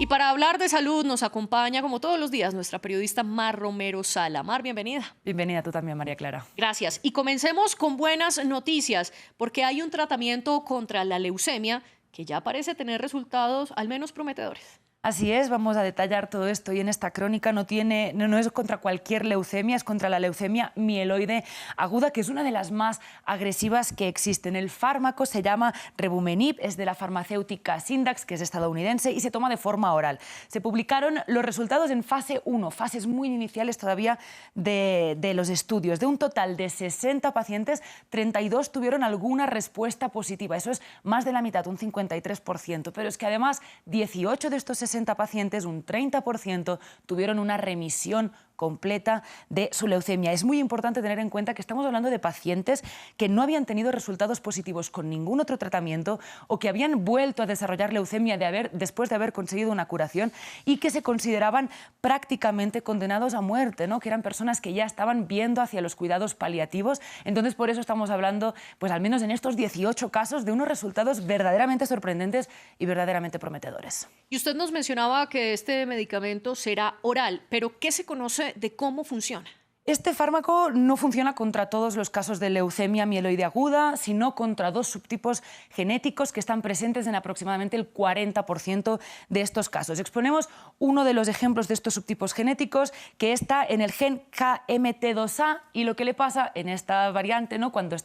Y para hablar de salud nos acompaña, como todos los días, nuestra periodista Mar Romero Sala. Mar, bienvenida. Bienvenida tú también, María Clara. Gracias. Y comencemos con buenas noticias, porque hay un tratamiento contra la leucemia que ya parece tener resultados al menos prometedores. Así es, vamos a detallar todo esto y en esta crónica no es contra cualquier leucemia, es contra la leucemia mieloide aguda, que es una de las más agresivas que existen. El fármaco se llama Revumenib, es de la farmacéutica Syndax, que es estadounidense, y se toma de forma oral. Se publicaron los resultados en fase 1, fases muy iniciales todavía de los estudios. De un total de 60 pacientes, 32 tuvieron alguna respuesta positiva. Eso es más de la mitad, un 53%. Pero es que además 18 de estos 60 pacientes, un 30%, tuvieron una remisión completa de su leucemia. Es muy importante tener en cuenta que estamos hablando de pacientes que no habían tenido resultados positivos con ningún otro tratamiento o que habían vuelto a desarrollar leucemia después de haber conseguido una curación y que se consideraban prácticamente condenados a muerte, ¿no? Que eran personas que ya estaban viendo hacia los cuidados paliativos. Entonces, por eso estamos hablando, pues al menos en estos 18 casos, de unos resultados verdaderamente sorprendentes y verdaderamente prometedores. Y usted nos mencionaba que este medicamento será oral, pero ¿qué se conoce de cómo funciona? Este fármaco no funciona contra todos los casos de leucemia mieloide aguda, sino contra dos subtipos genéticos que están presentes en aproximadamente el 40% de estos casos. Exponemos uno de los ejemplos de estos subtipos genéticos, que está en el gen KMT2A, y lo que le pasa en esta variante, ¿no?, cuando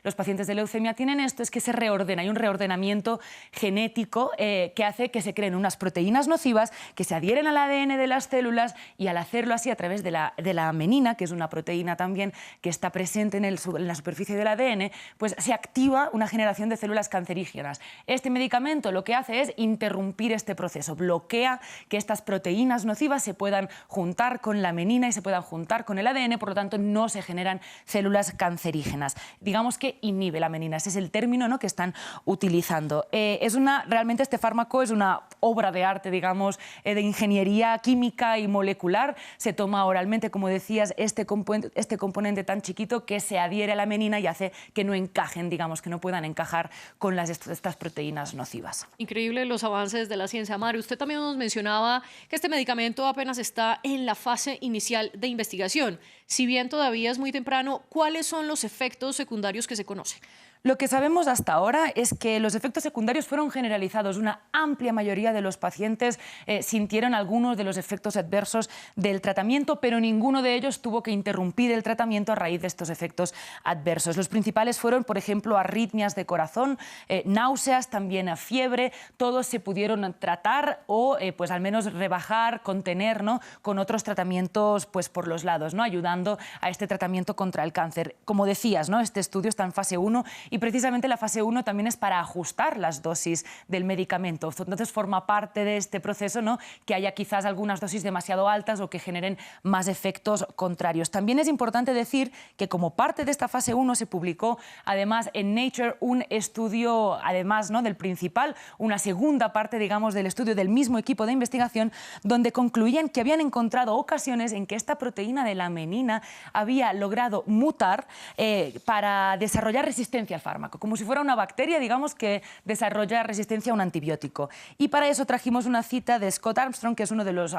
los pacientes de leucemia tienen esto, es que se reordena, hay un reordenamiento genético que hace que se creen unas proteínas nocivas que se adhieren al ADN de las células, y al hacerlo así a través de la menina, que es una proteína también que está presente en la superficie del ADN, pues se activa una generación de células cancerígenas. Este medicamento lo que hace es interrumpir este proceso, bloquea que estas proteínas nocivas se puedan juntar con la menina y se puedan juntar con el ADN, por lo tanto no se generan células cancerígenas. Digamos que inhibe la menina, ese es el término, ¿no?, que están utilizando. Realmente este fármaco es una obra de arte, digamos, de ingeniería química y molecular. Se toma oralmente, como decías, este componente tan chiquito que se adhiere a la menina y hace que no encajen, digamos, que no puedan encajar con estas proteínas nocivas. Increíble los avances de la ciencia. Mario, usted también nos mencionaba que este medicamento apenas está en la fase inicial de investigación. Si bien todavía es muy temprano, ¿cuáles son los efectos secundarios que se conocen? Lo que sabemos hasta ahora es que los efectos secundarios fueron generalizados. Una amplia mayoría de los pacientes sintieron algunos de los efectos adversos del tratamiento, pero ninguno de ellos tuvo que interrumpir el tratamiento a raíz de estos efectos adversos. Los principales fueron, por ejemplo, arritmias de corazón, náuseas, también fiebre. Todos se pudieron tratar o pues al menos rebajar, contener, ¿no?, con otros tratamientos pues por los lados, ¿no?, ayudando a este tratamiento contra el cáncer. Como decías, ¿no?, este estudio está en fase 1 y precisamente la fase 1 también es para ajustar las dosis del medicamento. Entonces forma parte de este proceso, ¿no?, que haya quizás algunas dosis demasiado altas o que generen más efectos contrarios. También es importante decir que como parte de esta fase 1 se publicó además en Nature un estudio, además, ¿no?, del principal, una segunda parte, digamos, del estudio del mismo equipo de investigación, donde concluían que habían encontrado ocasiones en que esta proteína de la menina había logrado mutar para desarrollar resistencia al fármaco, como si fuera una bacteria, digamos, que desarrolla resistencia a un antibiótico. Y para eso trajimos una cita de Scott Armstrong, que es uno de los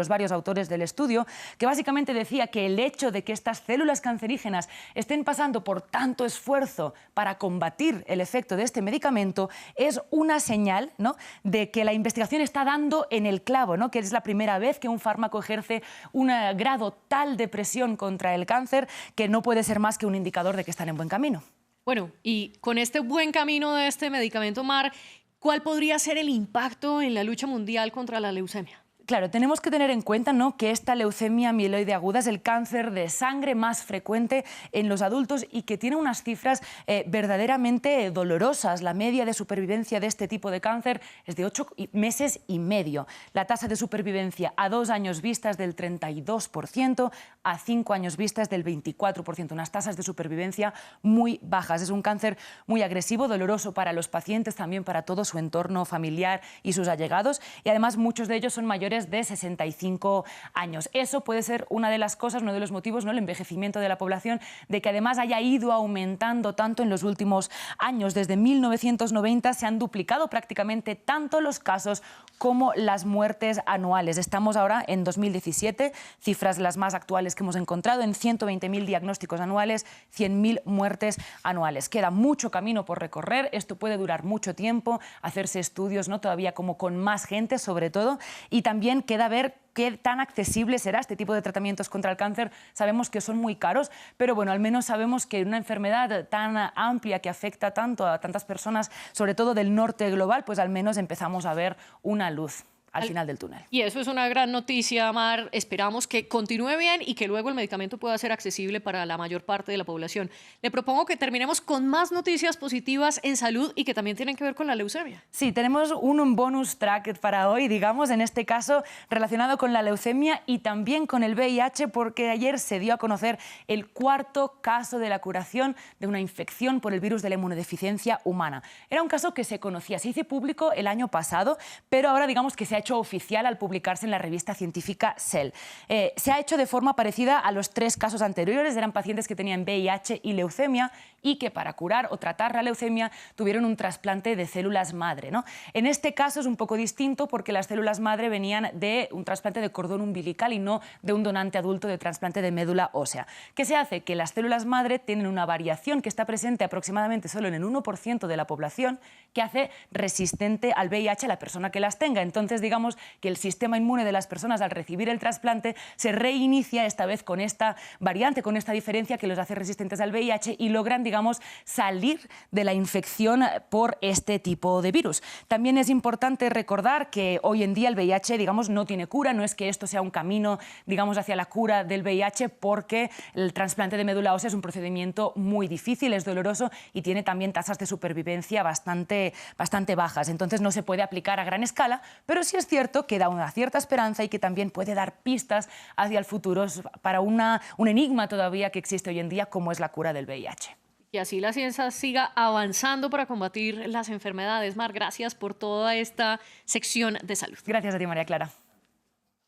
varios autores del estudio, que básicamente decía que el hecho de que estas células cancerígenas estén pasando por tanto esfuerzo para combatir el efecto de este medicamento es una señal, ¿no?, de que la investigación está dando en el clavo, ¿no?, que es la primera vez que un fármaco ejerce un grado tal de presión contra el cáncer que no puede ser más que un indicador de que están en buen camino. Bueno, y con este buen camino de este medicamento, Mar, ¿cuál podría ser el impacto en la lucha mundial contra la leucemia? Claro, tenemos que tener en cuenta, ¿no?, que esta leucemia mieloide aguda es el cáncer de sangre más frecuente en los adultos y que tiene unas cifras verdaderamente dolorosas. La media de supervivencia de este tipo de cáncer es de 8 meses y medio. La tasa de supervivencia a 2 años vista es del 32%, a 5 años vista es del 24%. Unas tasas de supervivencia muy bajas. Es un cáncer muy agresivo, doloroso para los pacientes, también para todo su entorno familiar y sus allegados. Y además muchos de ellos son mayores mayores de 65 años. Eso puede ser una de las cosas, uno de los motivos, ¿no? El envejecimiento de la población, de que además haya ido aumentando tanto en los últimos años. Desde 1990 se han duplicado prácticamente tanto los casos como las muertes anuales. Estamos ahora en 2017, cifras las más actuales que hemos encontrado, en 120.000 diagnósticos anuales, 100.000 muertes anuales. Queda mucho camino por recorrer, esto puede durar mucho tiempo, hacerse estudios, ¿no? Todavía como con más gente sobre todo, y también queda ver qué tan accesible será este tipo de tratamientos contra el cáncer. Sabemos que son muy caros, pero bueno, al menos sabemos que una enfermedad tan amplia que afecta tanto a tantas personas, sobre todo del norte global, pues al menos empezamos a ver una luz al final del túnel. Y eso es una gran noticia, Mar. Esperamos que continúe bien y que luego el medicamento pueda ser accesible para la mayor parte de la población. Le propongo que terminemos con más noticias positivas en salud y que también tienen que ver con la leucemia. Sí, tenemos un bonus track para hoy, digamos, en este caso relacionado con la leucemia y también con el VIH, porque ayer se dio a conocer el cuarto caso de la curación de una infección por el virus de la inmunodeficiencia humana. Era un caso que se conocía, se hizo público el año pasado, pero ahora digamos que se ha hecho oficial al publicarse en la revista científica Cell. Se ha hecho de forma parecida a los 3 casos anteriores. Eran pacientes que tenían VIH y leucemia y que para curar o tratar la leucemia tuvieron un trasplante de células madre, ¿no? En este caso es un poco distinto porque las células madre venían de un trasplante de cordón umbilical y no de un donante adulto de trasplante de médula ósea. ¿Qué se hace? Que las células madre tienen una variación que está presente aproximadamente solo en el 1% de la población, que hace resistente al VIH a la persona que las tenga. Entonces, digamos que el sistema inmune de las personas al recibir el trasplante se reinicia esta vez con esta variante, con esta diferencia que los hace resistentes al VIH y logran, digamos, salir de la infección por este tipo de virus. También es importante recordar que hoy en día el VIH, digamos, no tiene cura, no es que esto sea un camino, digamos, hacia la cura del VIH, porque el trasplante de médula ósea es un procedimiento muy difícil, es doloroso y tiene también tasas de supervivencia bastante bajas. Entonces no se puede aplicar a gran escala, pero sí es cierto que da una cierta esperanza y que también puede dar pistas hacia el futuro para un enigma todavía que existe hoy en día, como es la cura del VIH. Y así la ciencia siga avanzando para combatir las enfermedades. Mar, gracias por toda esta sección de salud. Gracias a ti, María Clara.